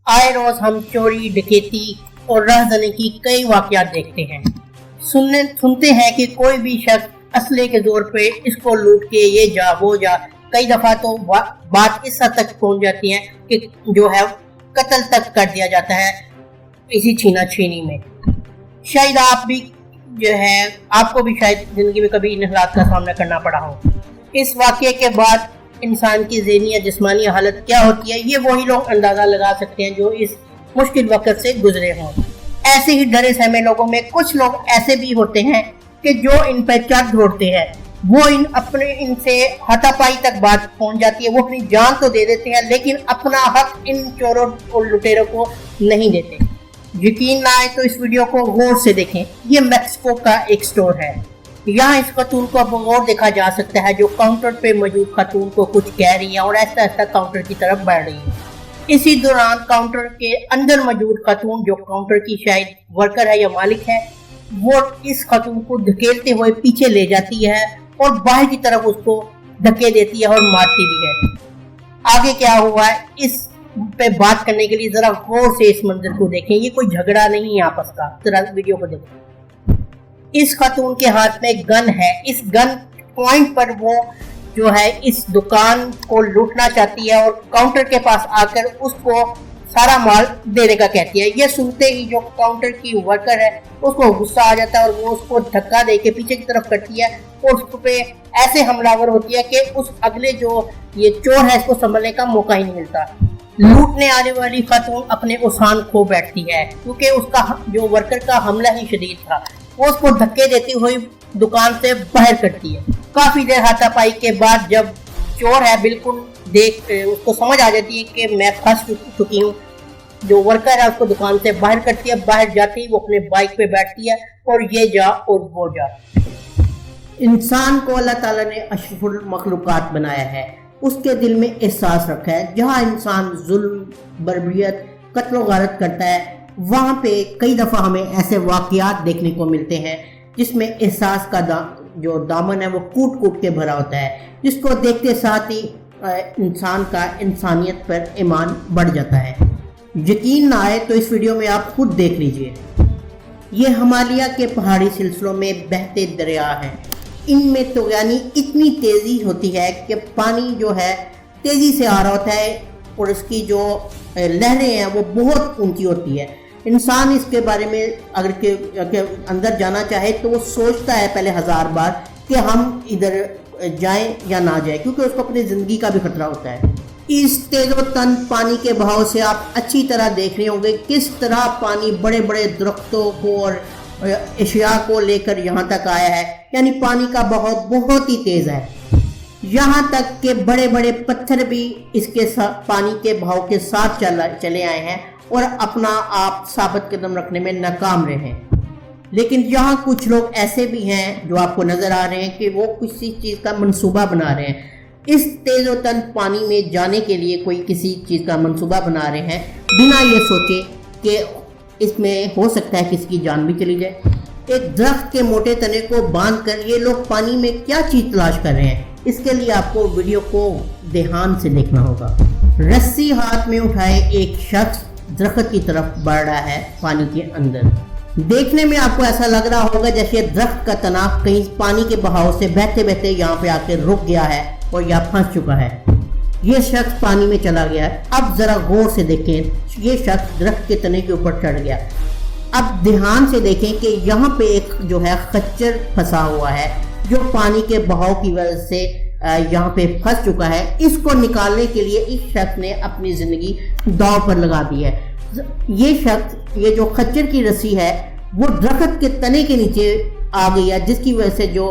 आए रोज हम चोरी, डकैती और राहजनी की कई वाकयात देखते हैं। सुनते हैं कि कोई भी शख्स असले के जोर पे इसको लूट के ये जा वो जा। कई दफा तो बात इस हद तक पहुंच जाती है कि जो है कत्ल तक कर दिया जाता है इसी छीना छीनी में। शायद आप भी जो है आपको भी शायद जिंदगी में कभी इन हालात का सामना करना पड़ा हो। इस वाकये के बाद इंसान की ज़हनी या जिस्मानी हालत क्या होती है, ये वही लोग अंदाजा लगा सकते हैं जो इस मुश्किल वक्त से गुजरे हों। ऐसे ही डरे सहमे लोगों में कुछ लोग ऐसे भी होते हैं कि जो इन पर चढ़ दौड़ते हैं, वो इनसे हाथापाई तक बात पहुंच जाती है। वो अपनी जान तो दे देते हैं लेकिन अपना हक इन चोरों और लुटेरों को नहीं देते। यकीन ना आए तो इस वीडियो को गौर से देखें। ये मैक्सिको का एक स्टोर है। यहाँ इस खातून को गौर देखा जा सकता है जो काउंटर पे मौजूद खातून को कुछ कह रही है और ऐसा ऐसा काउंटर की तरफ बढ़ रही है। इसी दौरान काउंटर के अंदर मौजूद खातून जो काउंटर की शायद वर्कर है या मालिक है, वो इस खातून को धकेलते हुए पीछे ले जाती है और बाहर की तरफ उसको धक्के देती है और मारती भी है। आगे क्या हुआ है इस पे बात करने के लिए जरा गौर से इस मंजर को देखें। ये कोई झगड़ा नहीं है आपस का, जरा वीडियो को देखें। इस खातून के हाथ में गन है। इस गन पॉइंट पर वो जो है इस दुकान को लूटना चाहती है और काउंटर के पास आकर उसको सारा माल देने का कहती है। ये सुनते ही जो काउंटर की वर्कर है उसको गुस्सा आ जाता है और वो उसको धक्का दे के पीछे की तरफ करती है और उस पे ऐसे हमलावर होती है कि उस अगले जो ये चोर है इसको संभलने का मौका ही नहीं मिलता। लूटने आने वाली खातून अपने उसान खो बैठती है क्योंकि उसका जो वर्कर का हमला ही शदीद था। वो उसको धक्के देती हुई दुकान से बाहर करती है। काफी देर हाथापाई के बाद जब चोर है बिल्कुल उसको समझ आ जाती है कि मैं फंस चुकी हूँ, जो वर्कर है उसको दुकान से बाहर करती है। बाहर जाती ही वो अपने बाइक पे बैठती है और ये जा और वो जा। इंसान को अल्लाह ताला ने अशरफुल मखलूकात बनाया है, उसके दिल में एहसास रखा है। जहाँ इंसान जुल्म, बर्बरियत, कत्ल गारत करता है, वहाँ पे कई दफ़ा हमें ऐसे वाक़यात देखने को मिलते हैं जिसमें एहसास का जो दामन है वो कूट कूट के भरा होता है, जिसको देखते साथ ही इंसान का इंसानियत पर ईमान बढ़ जाता है। यकीन ना आए तो इस वीडियो में आप खुद देख लीजिए। ये हिमालय के पहाड़ी सिलसिलों में बहते दरिया हैं। इनमें तो यानी इतनी तेज़ी होती है कि पानी जो है तेज़ी से आ रहा होता है और इसकी जो लहरें हैं वो बहुत ऊंची होती है। इंसान इसके बारे में अगर के अंदर जाना चाहे तो वो सोचता है पहले 1000 बार कि हम इधर जाएं या ना जाएं, क्योंकि उसको अपनी ज़िंदगी का भी खतरा होता है। इस तेज़ो तन पानी के बहाव से आप अच्छी तरह देख रहे होंगे किस तरह पानी बड़े बड़े दरख्तों को और अशिया को लेकर यहाँ तक आया है। यानी पानी का बहाव बहुत ही तेज़ है, यहाँ तक कि बड़े बड़े पत्थर भी इसके पानी के बहाव के साथ चले आए हैं और अपना आप साबित कदम रखने में नाकाम रहे हैं। लेकिन यहाँ कुछ लोग ऐसे भी हैं जो आपको नज़र आ रहे हैं कि वो किसी चीज़ का मंसूबा बना रहे हैं। इस तेज़ो तन पानी में जाने के लिए कोई किसी चीज़ का मंसूबा बना रहे हैं बिना ये सोचे कि इसमें हो सकता है किसी की जान भी चली जाए। एक दरख्त के मोटे तने को बांधकर ये लोग पानी में क्या चीज़ तलाश कर रहे हैं, इसके लिए आपको वीडियो को ध्यान से देखना होगा। रस्सी हाथ में उठाए एक शख्स दरख्त की तरफ बढ़ रहा है पानी के अंदर। देखने में आपको ऐसा लग रहा होगा जैसे दरख्त का तना कहीं पानी के बहाव से बहते बहते यहाँ पे आकर रुक गया है और यहाँ फंस चुका है। ये शख्स पानी में चला गया है। अब जरा गौर से देखें, ये शख्स दरख्त के तने के ऊपर चढ़ गया। अब ध्यान से देखें कि यहाँ पे एक जो है खच्चर फंसा हुआ है जो पानी के बहाव की वजह से यहाँ पे फंस चुका है। इसको निकालने के लिए इस शख्स ने अपनी ज़िंदगी दांव पर लगा दी है। ये शख्स, ये जो खच्चर की रस्सी है वो दरख्त के तने के नीचे आ गई है, जिसकी वजह से जो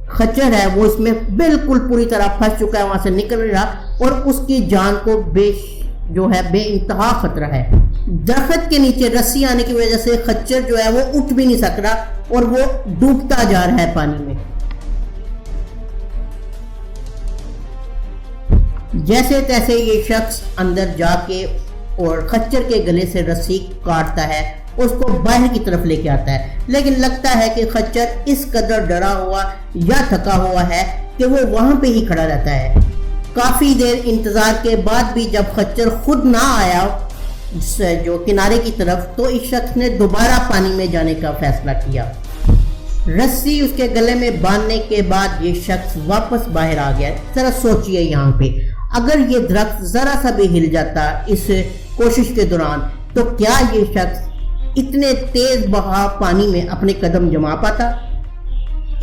खच्चर है वो इसमें बिल्कुल पूरी तरह फंस चुका है, वहाँ से निकल रहा और उसकी जान को बेइंतहा खतरा है। दरख्त के नीचे रस्सी आने की वजह से खच्चर जो है वो उठ भी नहीं सक रहा और वो डूबता जा रहा है पानी में। जैसे तैसे ये शख्स अंदर जाके और खच्चर के गले से रस्सी काटता है, उसको बाहर की तरफ लेके आता है। लेकिन लगता है कि खच्चर इस कदर डरा हुआ या थका हुआ है कि वो वहाँ पे ही खड़ा रहता है। काफ़ी देर इंतज़ार के बाद भी जब खच्चर खुद ना आया जो किनारे की तरफ, तो इस शख्स ने दोबारा पानी में जाने का फैसला किया। रस्सी उसके गले में बांधने के बाद ये शख्स वापस बाहर आ गया। जरा सोचिए यहाँ पे, अगर ये दरख्त जरा सा भी हिल जाता इस कोशिश के दौरान, तो क्या ये शख्स इतने तेज बहाव पानी में अपने कदम जमा पाता?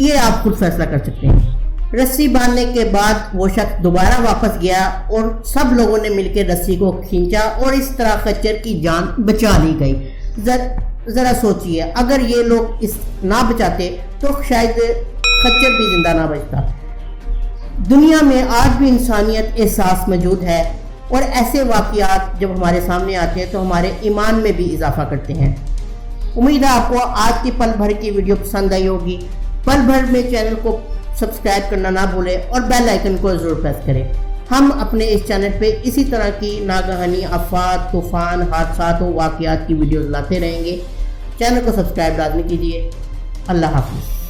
ये आप खुद फैसला कर सकते हैं। रस्सी बांधने के बाद वो शख्स दोबारा वापस गया और सब लोगों ने मिलकर रस्सी को खींचा और इस तरह खच्चर की जान बचा ली गई। जरा सोचिए, अगर ये लोग इस ना बचाते तो शायद खच्चर भी जिंदा ना बचता। दुनिया में आज भी इंसानियत एहसास मौजूद है और ऐसे वाक़यात जब हमारे सामने आते हैं तो हमारे ईमान में भी इजाफा करते हैं। उम्मीद है आपको आज की पल भर की वीडियो पसंद आई होगी। पल भर में चैनल को सब्सक्राइब करना ना भूलें और बेल आइकन को ज़रूर प्रेस करें। हम अपने इस चैनल पे इसी तरह की नागहानी आफात, तूफ़ान, हादसात और वाक़यात की वीडियोज़ लाते रहेंगे। चैनल को सब्सक्राइब लाजमी कीजिए। अल्लाह हाफ़िज़।